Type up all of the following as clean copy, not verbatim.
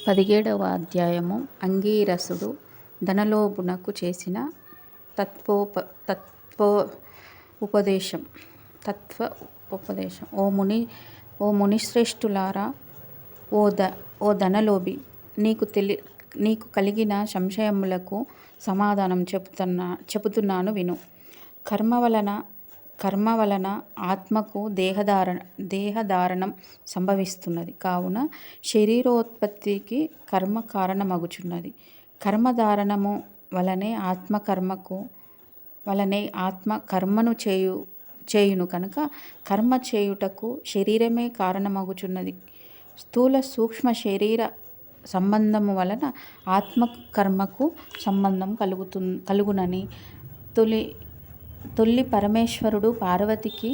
17వ అధ్యాయము. అంగీరసుడు ధనలోభునకు చేసిన తత్వ ఉపదేశం. ఓ మునిశ్రేష్ఠులారా, ఓ ధనలోభి, నీకు కలిగిన సంశయములకు సమాధానం చెబుతున్నాను విను. కర్మ వలన ఆత్మకు దేహధారణం సంభవిస్తున్నది. కావున శరీరోత్పత్తికి కర్మ కారణమగుచున్నది. కర్మధారణము వలనే ఆత్మ కర్మను చేయును కనుక కర్మ చేయుటకు శరీరమే కారణమగుచున్నది. స్థూల సూక్ష్మ శరీర సంబంధము వలన ఆత్మ కర్మకు సంబంధం కలుగునని తొల్లి పరమేశ్వరుడు పార్వతికి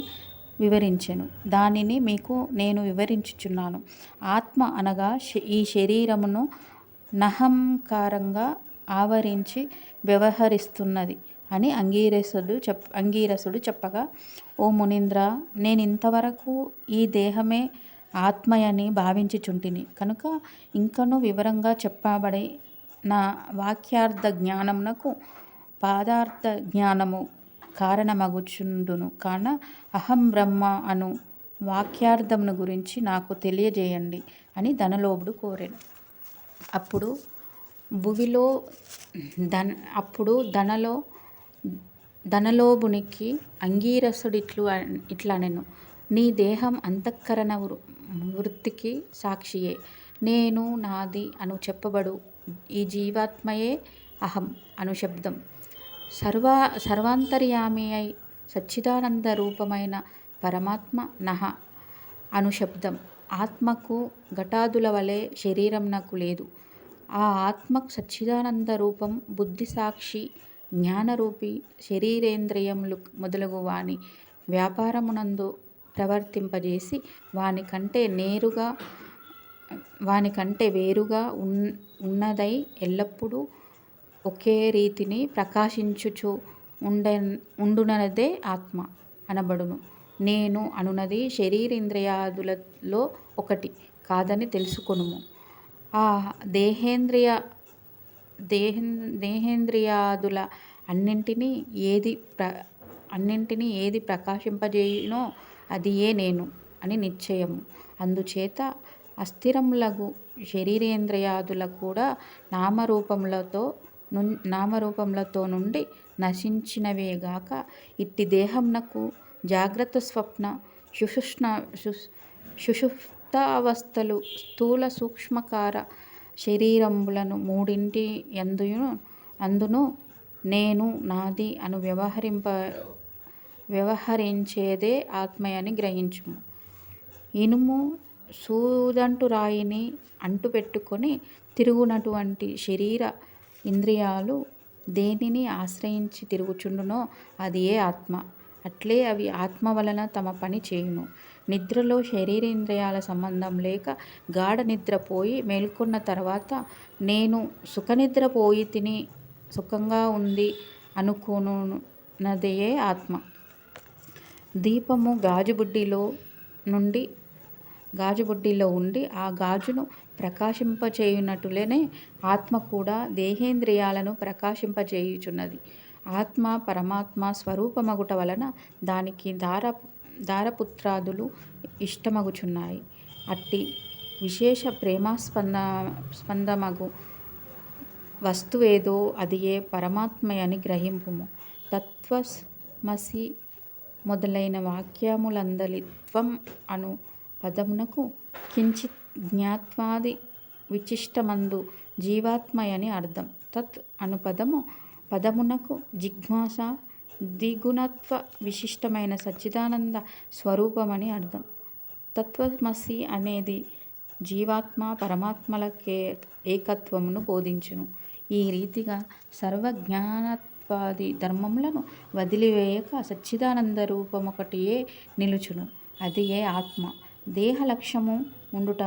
వివరించెను. దానిని మీకు నేను వివరించుచున్నాను. ఆత్మ అనగా ఈ శరీరమును నహంకారంగా ఆవరించి వ్యవహరిస్తున్నది అని అంగీరసుడు చెప్పగా, ఓ మునీంద్ర, నేనింతవరకు ఈ దేహమే ఆత్మయని భావించుచుంటిని కనుక ఇంకను వివరంగా చెప్పబడి నా వాక్యార్థ జ్ఞానమునకు పదార్థ జ్ఞానము కారణమగుచుండును కాన అహం బ్రహ్మ అను వాక్యార్థమును గురించి నాకు తెలియజేయండి అని ధనలోభుడు కోరెను. అప్పుడు ధనలోభునికి అంగీరసుడు ఇట్లనెను. నీ దేహం అంతఃకరణ వృత్తికి సాక్షియే. నేను, నాది అను చెప్పబడు ఈ జీవాత్మయే అహం అను శబ్దం. సర్వాంతర్యామి అయి సచ్చిదానంద రూపమైన పరమాత్మ నహ అను శబ్దం. ఆత్మకు ఘటాదుల వలె శరీరంనకు లేదు. ఆ ఆత్మ సచ్చిదానంద రూపం బుద్ధి సాక్షి జ్ఞానరూపి శరీరేంద్రియములు మొదలగు వాని వ్యాపారమునందు ప్రవర్తింపజేసి వాని కంటే వేరుగా ఉన్నదై ఎల్లప్పుడూ ఒకే రీతిని ప్రకాశించుచు ఉండునదే ఆత్మ అనబడును. నేను అనునది శరీరేంద్రియాదులలో ఒకటి కాదని తెలుసుకొనుము. ఆ దేహేంద్రియాదుల అన్నింటినీ ఏది ప్రకాశింపజేయునో అదియే నేను అని నిశ్చయము. అందుచేత అస్థిరములగు శరీరేంద్రియాదుల కూడా నామరూపములతో నుండి నశించినవేగాక ఇట్టి దేహంనకు జాగ్రత్త స్వప్న సుషుప్తావస్థలు స్థూల సూక్ష్మకార శరీరంబులను మూడింటి అందును నేను, నాది అను వ్యవహరించేదే ఆత్మయని గ్రహించుము. ఇనుము సూదంటు రాయిని అంటుపెట్టుకొని తిరుగునటువంటి శరీర ఇంద్రియాలు దేనిని ఆశ్రయించి తిరుగుచుండునో అది ఏ ఆత్మ. అట్లే అవి ఆత్మ వలన తమ పని చేయును. నిద్రలో శరీరేంద్రియాల సంబంధం లేక గాఢ నిద్రపోయి మేల్కొన్న తర్వాత నేను సుఖనిద్రపోయితిని, సుఖంగా ఉంది అనుకొనున్నదియే ఆత్మ. దీపము గాజుబుడ్డిలో ఉండి ఆ గాజును ప్రకాశింపచేయునట్టులనే ఆత్మ కూడా దేహేంద్రియాలను ప్రకాశింపచేయుచున్నది. ఆత్మ పరమాత్మ స్వరూపమగుట వలన దానికి దారపుత్రాదులు ఇష్టమగుచున్నాయి. అట్టి విశేష ప్రేమాస్పందమగు వస్తువేదో అదియే పరమాత్మయని గ్రహింపుము. తత్వమసి మొదలైన వాక్యములందలి త్వం అను పదమునకు కించిత్ జ్ఞాత్వాది విశిష్టమందు జీవాత్మయని అర్థం. తత్ అను పదమునకు జిజ్ఞాస ద్విగుణత్వ విశిష్టమైన సచ్చిదానంద స్వరూపమని అర్థం. తత్వమసి అనేది జీవాత్మ పరమాత్మల ఏకత్వమును బోధించును. ఈ రీతిగా సర్వజ్ఞానత్వాది ధర్మములను వదిలివేయక సచ్చిదానంద రూపమొకటియే నిలుచును. అది ఏ ఆత్మ. దేహ లక్ష్యము ఉండుట,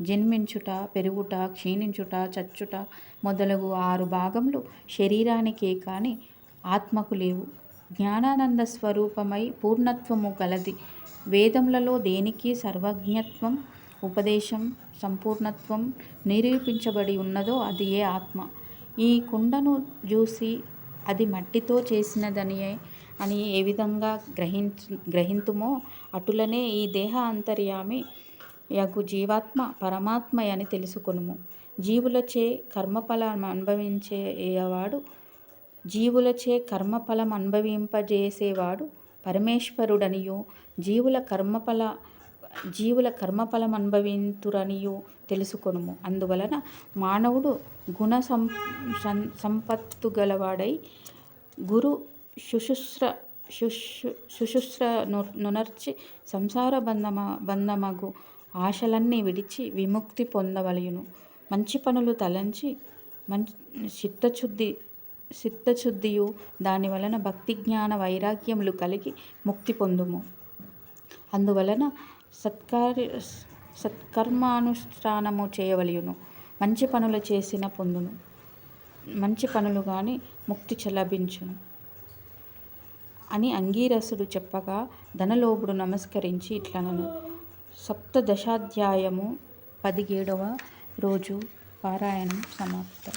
జన్మించుట, పెరుగుట, క్షీణించుట, చచ్చుట మొదలగు 6 భాగములు శరీరానికే కాని ఆత్మకు లేవు. జ్ఞానానంద స్వరూపమై పూర్ణత్వము గలది. వేదములలో దేనికి సర్వజ్ఞత్వం ఉపదేశం సంపూర్ణత్వం నిరూపించబడి ఉన్నదో అది ఏ ఆత్మ. ఈ కుండను చూసి అది మట్టితో చేసినదనియే అని ఏ విధంగా గ్రహింతుమో అటులనే ఈ దేహ అంతర్యామి యగు జీవాత్మ పరమాత్మయని తెలుసుకొనుము. జీవులచే కర్మఫలం అనుభవింపజేసేవాడు పరమేశ్వరుడనియు, జీవుల కర్మఫలమనుభవింతురనియు తెలుసుకొనుము. అందువలన మానవుడు గుణ సంపత్తు గలవాడై గురు శుశ్రూష నునర్చి సంసార బంధమగు ఆశలన్నీ విడిచి విముక్తి పొందవలయును. మంచి పనులు తలంచి చిత్తశుద్ధియు దానివలన భక్తి జ్ఞాన వైరాగ్యములు కలిగి ముక్తి పొందుము. అందువలన సత్కర్మానుష్ఠానము చేయవలయును. మంచి పనులు చేసిన పొందును. మంచి పనులు గాని ముక్తి లభించును అని అంగీరసుడు చెప్పగా ధనలోభుడు నమస్కరించి ఇట్లనెను. సప్తదశాధ్యాయము 17వ రోజు పారాయణం సమాప్తం.